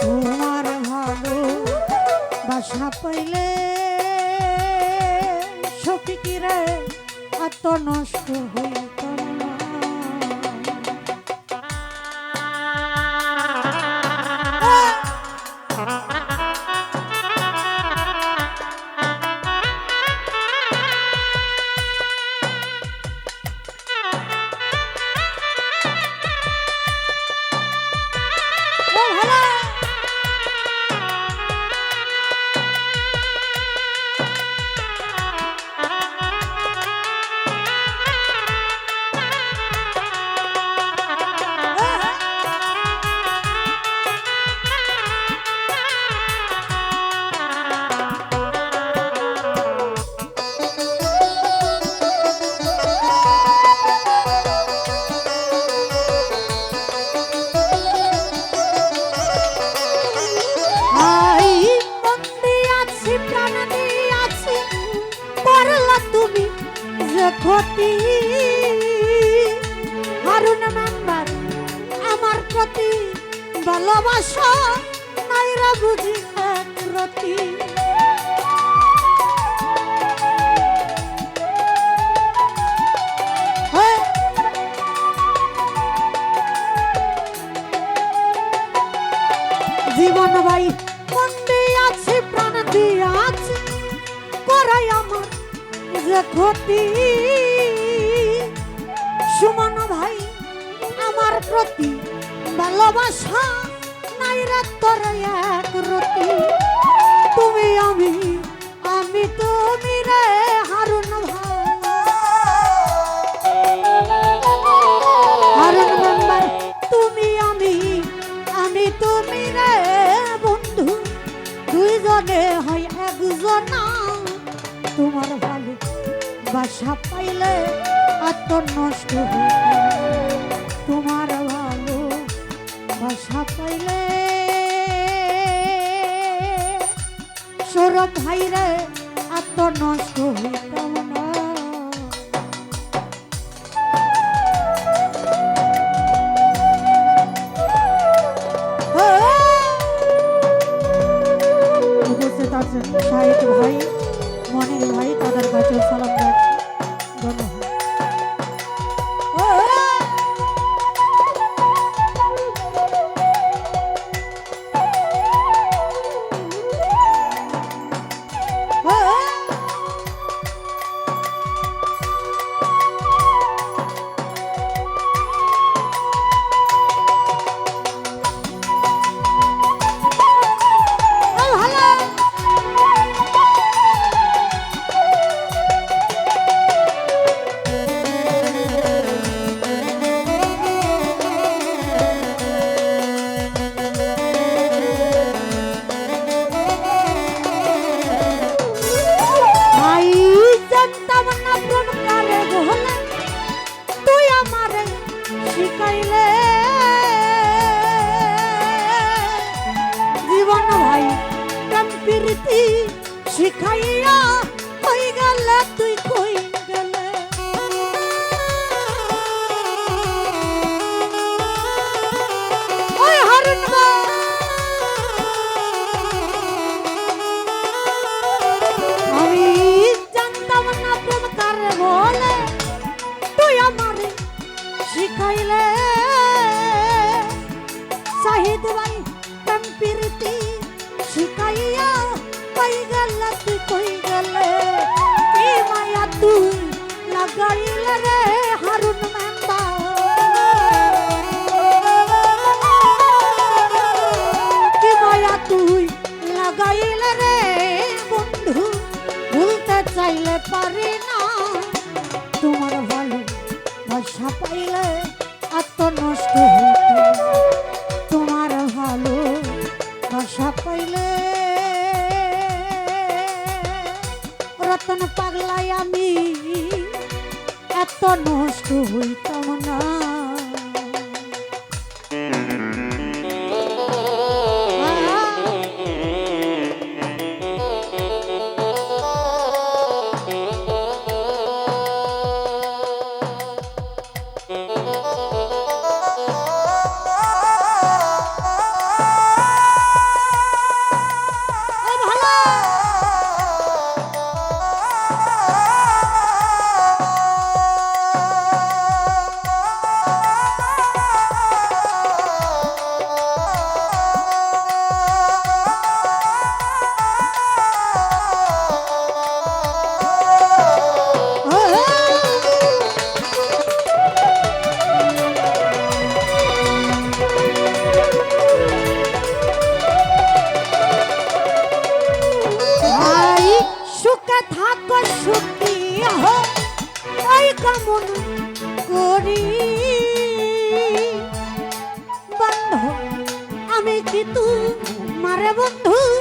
তোমার ভালো বাসা পাইলে সফিকিরে এত নষ্ট হইতাম না। ক্ষতি হারুন মেম্বার আমার প্রতি ভালোবাসা নাইরা বুঝি একরতি। জীবন ভাই মন দিয়ে আছে প্রাণ দিয়ে আছে করাই আমার যে ক্ষতি। সুমন ভাই আমার প্রতি ভালোবাসা নাই রে তোর এক রতি। তুমি আমি তুমি রে হারুন ভাই হারুন মেম্বার তুমি আমি তুমি রে বন্ধু দুইজনে হয় একজনা। তোমার ভালো বাসা পাইলে এত নষ্ট হইতাম। তোমার ভালো বাসা পাইলে সৌরভ ভাইরে এত নষ্ট হইতাম না। উপস্থিত আছেন শাহিদ ভাই মনির ভাই তাদের কাছে সালাম রাখছি। ধন্যবাদ। জীবন ভাই প্রীতি শিখাইয়া কই গেলে তুই কই গেলে। ওই হারুন আমি জানতাম না প্রেম কারে বলে তুই আমারে শিখাইলে। শাহিদ ভাই প্রেম প্রীতি শিখাইয়া কই গেলে তুই কই গেলে। কি মায়া তুই লাগাইলে রে হারুন মেম্বার। কি মায়া তুই লাগাইলে রে বন্ধু ভুলতে চাইলে পারি না। তোমার ভালো বাসা পাইলে এত নষ্ট হইত। তোমার ভালো বাসা পাইলে রতন পাগলাই আমি এত নষ্ট হইতাম না। কামনা করি বন্ধু আমি কি তোমার বন্ধু